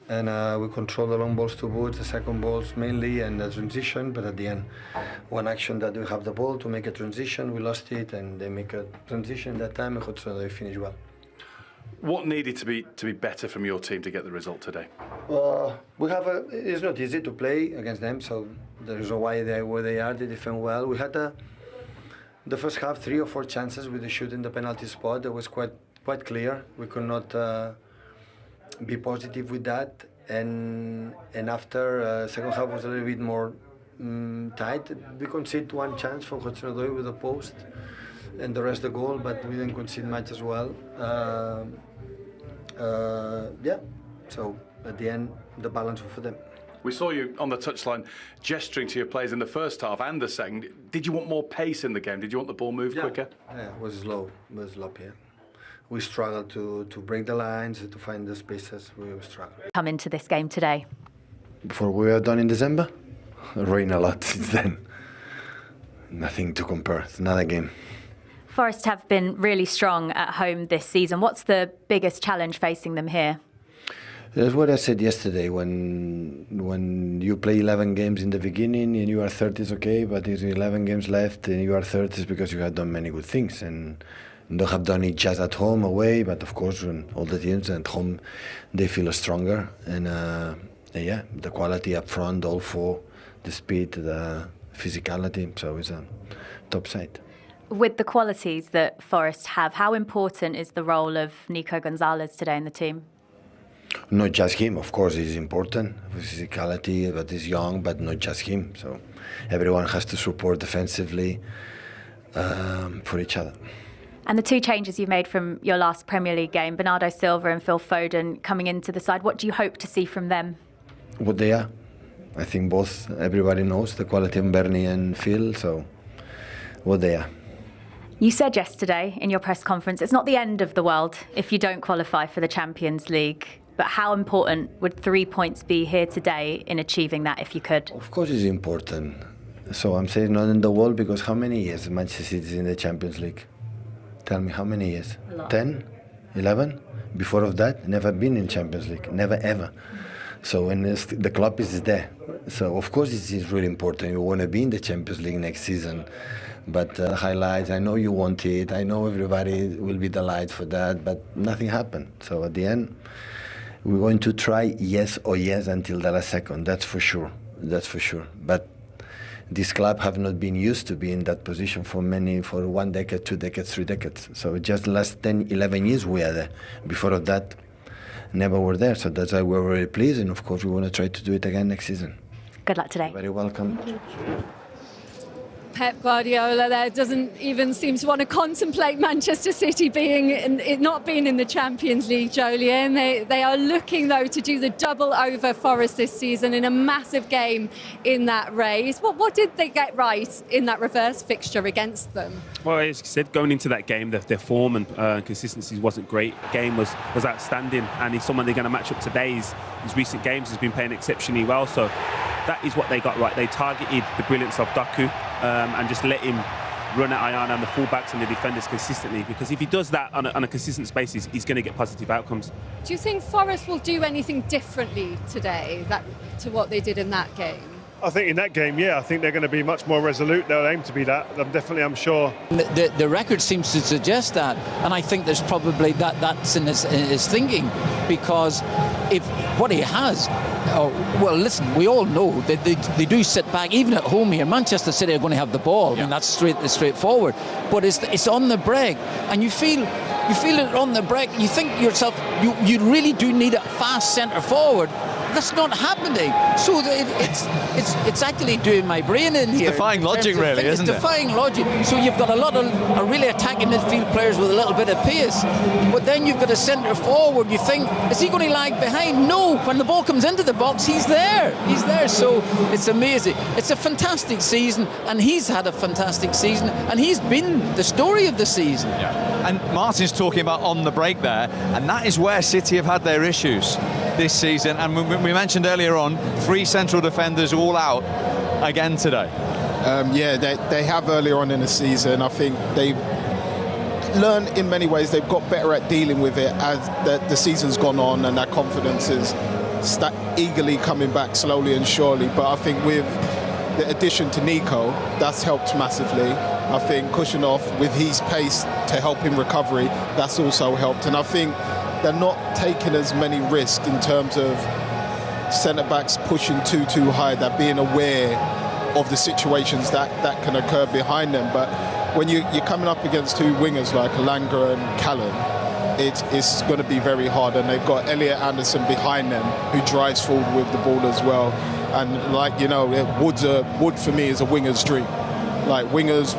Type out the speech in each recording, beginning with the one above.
and we control the long balls to Boots, the second balls mainly, and the transition. But at the end, one action that we have the ball to make a transition, we lost it, and they make a transition that time, and Hudson-Odoi finished well. What needed to be better from your team to get the result today? It's not easy to play against them, so there's a why they where they are. They defend well. We had the first half 3 or 4 chances with the shoot in the penalty spot. That was quite clear. We could not be positive with that, and after second half was a little bit more tight. We conceded one chance from Hudson-Odoi with the post, and the rest the goal, but we didn't concede much as well. So at the end, the balance was for them. We saw you on the touchline gesturing to your players in the first half and the second. Did you want more pace in the game? Did you want the ball moved quicker? Yeah, it was slow. Yeah. We struggled to break the lines, to find the spaces. We struggled. Come into this game today. Before we were done in December, it rained a lot since then. Nothing to compare. It's another game. Forest have been really strong at home this season. What's the biggest challenge facing them here? That's what I said yesterday. When you play 11 games in the beginning and you are 30 is okay, but there's 11 games left and you are 30 is because you have done many good things and don't have done it just at home, away, but of course when all the teams at home, they feel stronger. And the quality up front, all four, the speed, the physicality, so it's a top side. With the qualities that Forest have, how important is the role of Nico Gonzalez today in the team? Not just him, of course, he's important, physicality, but he's young, but not just him. So everyone has to support defensively for each other. And the 2 changes you've made from your last Premier League game, Bernardo Silva and Phil Foden coming into the side, what do you hope to see from them? What they are. I think both, everybody knows the quality of Bernie and Phil, so what they are. You said yesterday in your press conference, it's not the end of the world if you don't qualify for the Champions League. But how important would 3 points be here today in achieving that if you could? Of course it's important. So I'm saying not in the world because how many years Manchester City is in the Champions League? Tell me how many years? 10? 11? Before of that, never been in Champions League, never ever. So when the club is there. So of course it is really important. You want to be in the Champions League next season. But highlights, I know you want it. I know everybody will be delighted for that, but nothing happened. So at the end, we're going to try yes or yes until the last second. That's for sure. That's for sure. But this club have not been used to be in that position for 1 decade, 2 decades, 3 decades. So just the last 10, 11 years we are there. Before of that, never were there. So that's why we're very pleased. And of course, we want to try to do it again next season. Good luck today. You're very welcome. Pep Guardiola there doesn't even seem to want to contemplate Manchester City not being in the Champions League, Jolien. They are looking, though, to do the double over Forest this season in a massive game in that race. What did they get right in that reverse fixture against them? Well, as you said, going into that game, their form and consistency wasn't great. The game was outstanding, and he's someone they're going to match up today. His recent games has been playing exceptionally well, so that is what they got right. They targeted the brilliance of Doku and just let him run at Ayana and the fullbacks and the defenders consistently, because if he does that on a consistent basis, he's going to get positive outcomes. Do you think Forest will do anything differently today to what they did in that game? I think in that game, yeah, I think they're going to be much more resolute. They'll aim to be that. I'm sure. The record seems to suggest that, and I think there's probably that's in his thinking, because if what he has, well, listen, we all know that they do sit back, even at home here. Manchester City are going to have the ball, yeah. I mean, that's straightforward. But it's on the break, and you feel it on the break. You think to yourself, you really do need a fast centre forward. That's not happening. So it's actually doing my brain in here. It's defying logic, really, isn't it? It's defying logic. So you've got a lot of really attacking midfield players with a little bit of pace, but then you've got a centre forward. You think, is he going to lag behind? No. When the ball comes into the box, he's there. He's there. So it's amazing. It's a fantastic season, and he's had a fantastic season, and he's been the story of the season. Yeah. And Martin's talking about on the break there, and that is where City have had their issues this season. And we mentioned earlier on, 3 central defenders all out again today. They have earlier on in the season. I think they've learned in many ways. They've got better at dealing with it as the season's gone on, and their confidence has eagerly coming back slowly and surely. But I think with the addition to Nico, that's helped massively. I think Kushinov, with his pace to help in recovery, that's also helped. And I think they're not taking as many risks in terms of centre-backs pushing too high. They're being aware of the situations that can occur behind them. But when you're coming up against two wingers like Elanga and Callum, it's going to be very hard. And they've got Elliot Anderson behind them, who drives forward with the ball as well. And like, you know, Wood for me is a winger's dream. Like, wingers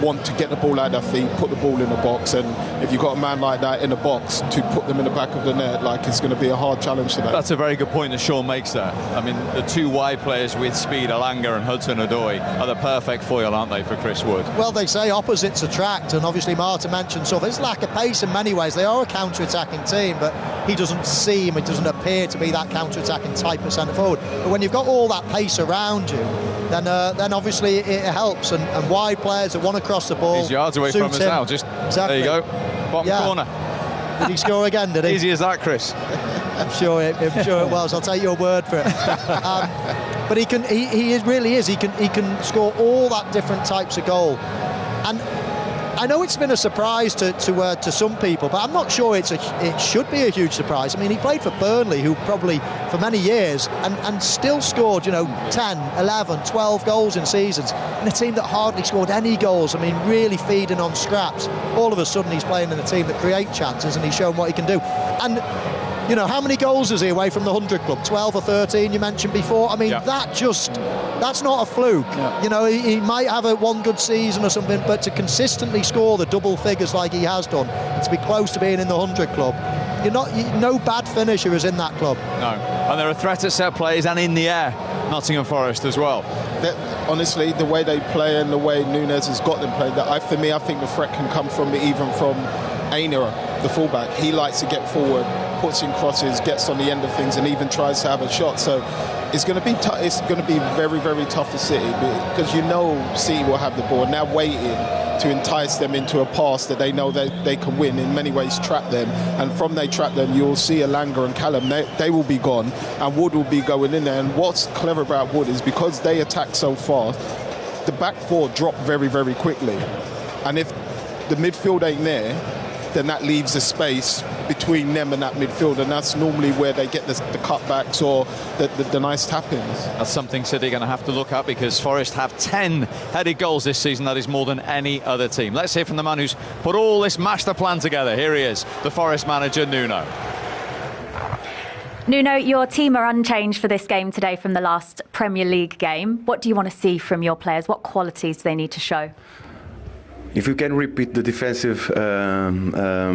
want to get the ball out of their feet, put the ball in the box, and if you've got a man like that in the box to put them in the back of the net, like, it's going to be a hard challenge today. That's a very good point that Sean makes there. I mean, the two wide players with speed, Elanga and Hudson-Odoi, are the perfect foil, aren't they, for Chris Wood? Well, they say opposites attract, and obviously Martin mentioned sort of his lack of pace in many ways. They are a counter-attacking team, but he doesn't seem, it doesn't appear to be that counter-attacking type of centre-forward. But when you've got all that pace around you, then obviously it helps, and wide players that want to cross the ball. He's yards away from us now. Just exactly. There you go, bottom corner. Did he score again? Did he? Easy as that, Chris. I'm sure it was. I'll take your word for it. But he really is. He can score all that different types of goal, and I know it's been a surprise to some people, but I'm not sure it should be a huge surprise. I mean, he played for Burnley, who probably for many years, and still scored, 10, 11, 12 goals in seasons, in a team that hardly scored any goals. I mean, really feeding on scraps. All of a sudden, he's playing in a team that create chances, and he's shown what he can do. And how many goals is he away from the 100 club? 12 or 13 you mentioned before. I mean, that's not a fluke. Yeah. He might have one good season or something, but to consistently score the double figures like he has done, and to be close to being in the 100 club, no bad finisher is in that club. No, and they're a threat at set plays and in the air, Nottingham Forest as well. Honestly, the way they play and the way Nunes has got them played, I think the threat can come from Aina, the fullback. He likes to get forward, puts in crosses, gets on the end of things, and even tries to have a shot. So it's going to be it's going to be very, very tough for City, because City will have the ball, and they're waiting to entice them into a pass that they know that they can win. In many ways, trap them, and from they trap them, you'll see Elanga and Callum. They will be gone, and Wood will be going in there. And what's clever about Wood is, because they attack so fast, the back four drop very, very quickly, and if the midfield ain't there, then that leaves a space between them and that midfield, and that's normally where they get the cutbacks or the nice tap-ins. That's something City are going to have to look at, because Forest have 10 headed goals this season. That is more than any other team. Let's hear from the man who's put all this master plan together. Here he is, the Forest manager, Nuno. Nuno, your team are unchanged for this game today from the last Premier League game. What do you want to see from your players? What qualities do they need to show? If we can repeat the defensive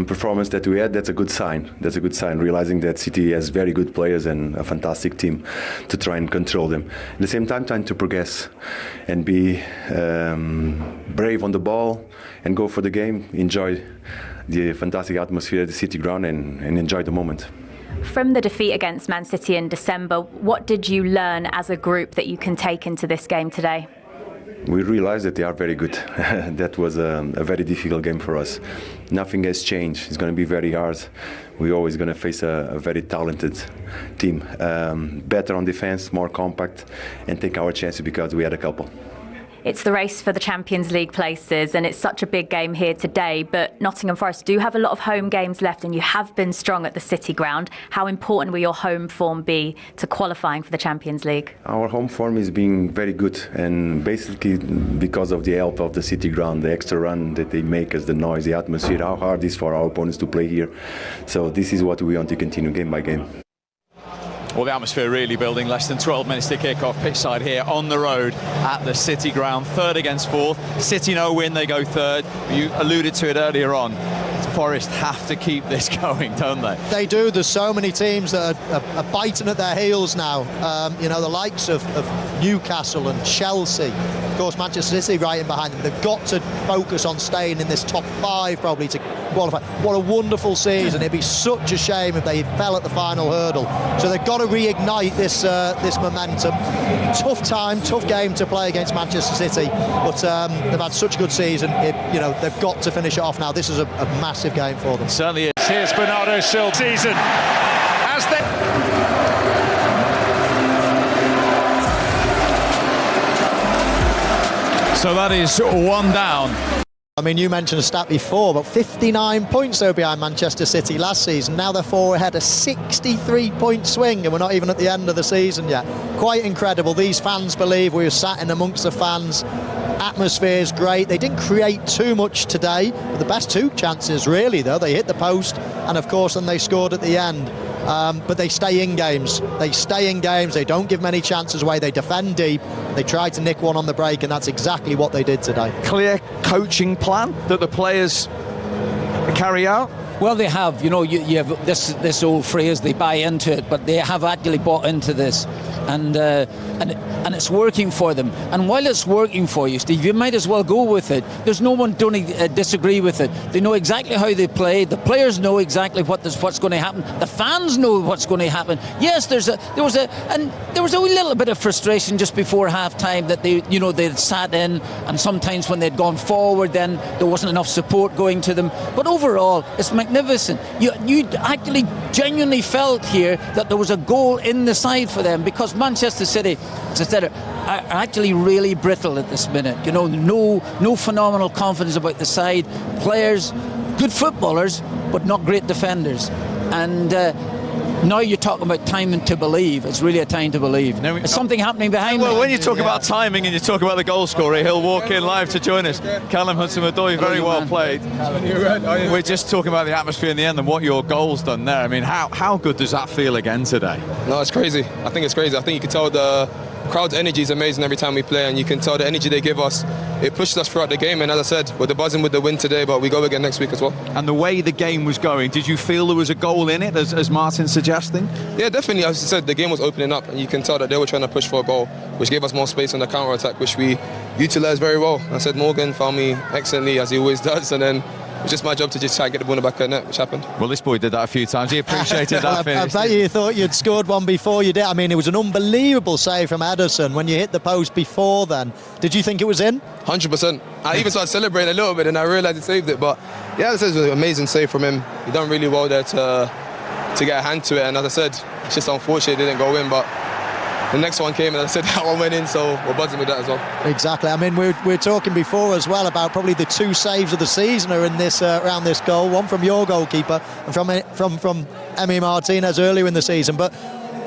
performance that we had, that's a good sign. That's a good sign, realizing that City has very good players and a fantastic team to try and control them. At the same time, trying to progress and be brave on the ball and go for the game, enjoy the fantastic atmosphere at the City ground, and enjoy the moment. From the defeat against Man City in December, what did you learn as a group that you can take into this game today? We realized that they are very good. That was a very difficult game for us. Nothing has changed. It's going to be very hard. We're always going to face a very talented team. Better on defense, more compact, and take our chances, because we had a couple. It's the race for the Champions League places, and it's such a big game here today, but Nottingham Forest do have a lot of home games left, and you have been strong at the City ground. How important will your home form be to qualifying for the Champions League? Our home form is being very good, and basically because of the help of the City ground, the extra run that they make us, the noise, the atmosphere, how hard it is for our opponents to play here. So this is what we want to continue game by game. Well, the atmosphere really building. Less than 12 minutes to kick off. Pitch side here on the road at the City ground. 3rd against 4th. City no win, they go 3rd. You alluded to it earlier on. Forest have to keep this going, don't they? They do. There's so many teams that are biting at their heels now. The likes of Newcastle and Chelsea. Of course, Manchester City right in behind them. They've got to focus on staying in this top 5 probably to qualify. What a wonderful season. It'd be such a shame if they fell at the final hurdle. So they've got to reignite this momentum. Tough game to play against Manchester City, but they've had such a good season. They've got to finish it off now. This is a massive game for them. Certainly is. Here's Bernardo Silva season as they So that is 1 down. I mean, you mentioned a stat before, but 59 points though behind Manchester City last season. Now they're 4 ahead, a 63-point swing, and we're not even at the end of the season yet. Quite incredible. These fans believe. We were sat in amongst the fans. Atmosphere is great. They didn't create too much today, but the best 2 chances really, though. They hit the post, and of course then they scored at the end. But they stay in games. They stay in games. They don't give many chances away. They defend deep. They try to nick one on the break, and that's exactly what they did today. Clear coaching plan that the players carry out? Well, they have. You know, you have this old phrase, they buy into it, but they have actually bought into this, and it's working for them. And while it's working for you, Steve, you might as well go with it. There's no one don't disagree with it. They know exactly how they play. The players know exactly what's going to happen. The fans know what's going to happen. Yes, there was a wee little bit of frustration just before half-time that they'd sat in, and sometimes when they'd gone forward, then there wasn't enough support going to them. But overall, it's magnificent. You actually genuinely felt here that there was a goal in the side for them, because Manchester City, as I said, are actually really brittle at this minute. You know, no phenomenal confidence about the side. Players, good footballers, but not great defenders. And now you're talking about timing to believe. It's really a time to believe. There's something happening behind me. Well, when you talk about timing and you talk about the goal scorer, he'll walk in live to join us. Callum Hudson-Odoi, very well played. We're just talking about the atmosphere in the end and what your goal's done there. I mean, how good does that feel again today? No, it's crazy. I think it's crazy. I think you can tell the crowd's energy is amazing every time we play, and you can tell the energy they give us. It pushes us throughout the game, and as I said, we're buzzing with the win today, but we go again next week as well. And the way the game was going, did you feel there was a goal in it, as Martin's suggesting? Yeah, definitely. As I said, the game was opening up, and you can tell that they were trying to push for a goal, which gave us more space on the counter-attack, which we utilised very well. I said Morgan found me excellently, as he always does, and then it's just my job to just try and get the ball in the back of the net, which happened. Well, this boy did that a few times. He appreciated that finish. I bet you thought you'd scored one before you did. I mean, it was an unbelievable save from Ederson when you hit the post before then. Did you think it was in? 100%. I even started celebrating a little bit, and I realised he saved it. But yeah, this is an amazing save from him. He done really well there to get a hand to it. And as I said, it's just unfortunate it didn't go in. But the next one came, and I said that one went in, so we're buzzing with that as well. Exactly. I mean, we're talking before as well about probably the 2 saves of the season are in this around this goal. One from your goalkeeper and from Emi Martinez earlier in the season. But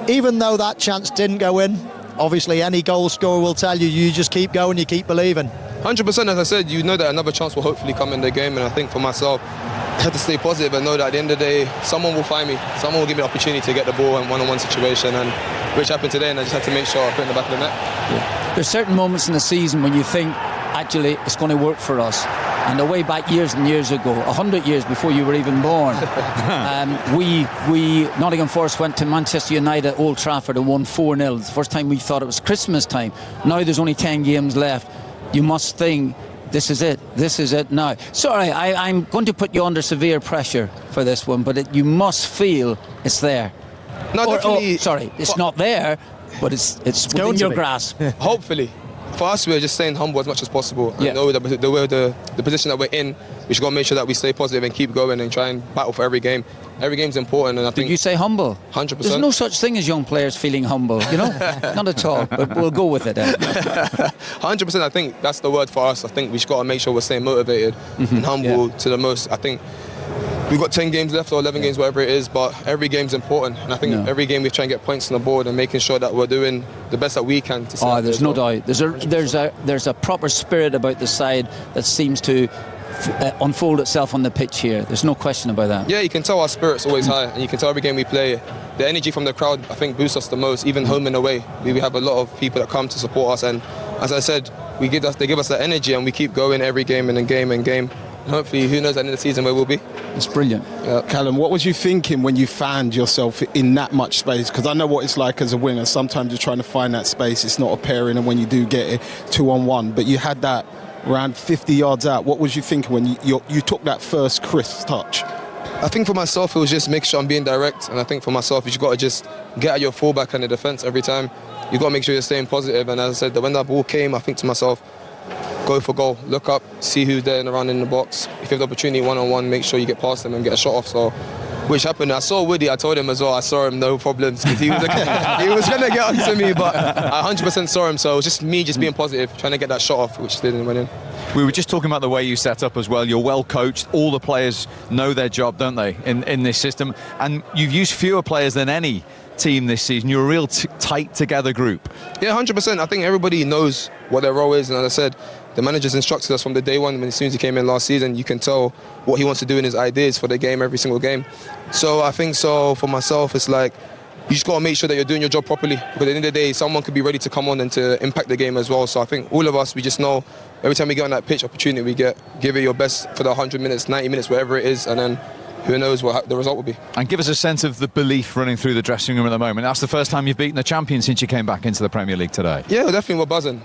even though that chance didn't go in, obviously any goal scorer will tell you just keep going, you keep believing. 100%. As I said, you know that another chance will hopefully come in the game, and I think for myself, I have to stay positive and know that at the end of the day, someone will find me. Someone will give me the opportunity to get the ball in one-on-one situation, and which happened today, and I just had to make sure I put it in the back of the net. Yeah. There's certain moments in the season when you think, actually, it's going to work for us. And the way back years and years ago, 100 years before you were even born, Nottingham Forest went to Manchester United at Old Trafford and won 4-0. It's the first time we thought it was Christmas time. Now there's only 10 games left. You must think, this is it now. Sorry, I'm going to put you under severe pressure for this one, but you must feel it's there. No, definitely. Sorry, it's not there, but it's within your grasp. Hopefully. For us, we're just staying humble as much as possible. Yeah. And know that the position that we're in, we should go and make sure that we stay positive and keep going and try and battle for every game. Every game's important, and I think... Did you say humble? 100%. There's no such thing as young players feeling humble, you know? Not at all, but we'll go with it. 100%, I think that's the word for us. I think we just got to make sure we're staying motivated and humble to the most. I think we've got 10 games left or 11 games, whatever it is, but every game's important. And I think every game we try and get points on the board and making sure that we're doing the best that we can. There's no doubt. There's a proper spirit about the side that seems to unfold itself on the pitch here. There's no question about that. Yeah, you can tell our spirit's always high, and you can tell every game we play, the energy from the crowd, I think, boosts us the most, even home and away. We have a lot of people that come to support us, and as I said, they give us that energy, and we keep going every game and game and game. And hopefully, who knows, at the end of the season where we'll be. It's brilliant. Yeah. Callum, what was you thinking when you found yourself in that much space? Because I know what it's like as a winger. Sometimes you're trying to find that space. It's not appearing, and when you do get it 2-on-1, but you had that around 50 yards out. What was you thinking when you took that first crisp touch? I think for myself, it was just make sure I'm being direct. And I think for myself, you got to just get at your fullback and the defence every time. You got to make sure you're staying positive. And as I said, when that ball came, I think to myself, go for goal, look up, see who's there and around in the box. If you have the opportunity one-on-one, make sure you get past them and get a shot off. So which happened. I saw Woody. I told him as well. I saw him, no problems, because he was gonna get onto me, but I 100% saw him. So it was just me being positive, trying to get that shot off, which didn't win in. We were just talking about the way you set up as well. You're well coached. All the players know their job, don't they, in this system? And you've used fewer players than any team this season. You're a real tight together group. Yeah, 100%. I think everybody knows what their role is, and as I said, the manager's instructed us from the day one. As soon as he came in last season, you can tell what he wants to do in his ideas for the game, every single game. So I think for myself, it's like, you just got to make sure that you're doing your job properly, because at the end of the day, someone could be ready to come on and to impact the game as well. So I think all of us, we just know every time we get on that pitch opportunity we get, give it your best for the 100 minutes, 90 minutes, whatever it is, and then who knows what the result will be. And give us a sense of the belief running through the dressing room at the moment. That's the first time you've beaten the champion since you came back into the Premier League today. Yeah, definitely we're buzzing.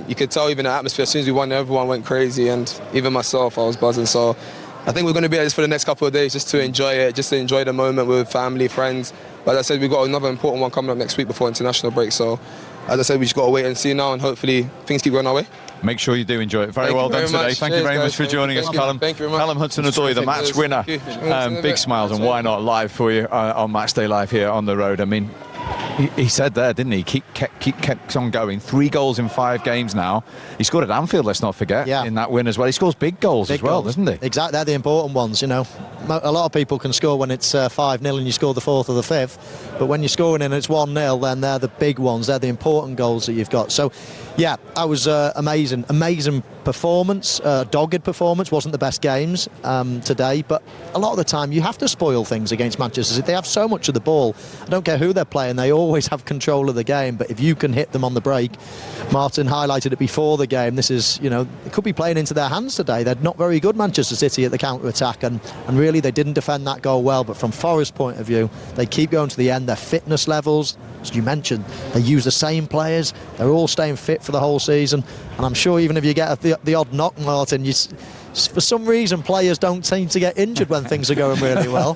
You could tell even the atmosphere, as soon as we won, everyone went crazy, and even myself, I was buzzing. So I think we're going to be at this for the next couple of days, just to enjoy it, just to enjoy the moment with family, friends. But as I said, we've got another important one coming up next week before international break. So as I said, we just got to wait and see now, and hopefully things keep going our way. Make sure you do enjoy it. Very well done today. Thank you very much for joining us, Callum. Thank you very much. Callum Hudson-Odoi, the match winner. Big smiles, and why not live for you on Matchday Live here on the road. I mean, he said there, didn't he? Kept on going. 3 goals in 5 games now. He scored at Anfield, let's not forget, in that win as well. He scores big goals as well, doesn't he? Exactly, they're the important ones, you know. A lot of people can score when it's 5-0 and you score the 4th or the 5th, but when you're scoring and it's 1-0, then they're the big ones. They're the important goals that you've got. So, yeah, that was amazing performance, dogged performance. Wasn't the best games today, but a lot of the time you have to spoil things against Manchester City. They have so much of the ball. I don't care who they're playing, they always have control of the game, but if you can hit them on the break, Martin highlighted it before the game, this is, you know, it could be playing into their hands today. They're not very good, Manchester City, at the counter-attack, and really they didn't defend that goal well, but from Forest's point of view, they keep going to the end. Their fitness levels, as you mentioned, they use the same players, they're all staying fit for the whole season, and I'm sure even if you get the odd knock, Martin, for some reason players don't seem to get injured when things are going really well.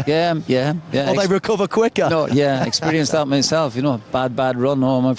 Yeah. Or they recover quicker. No, yeah, experienced that myself, you know, bad run home.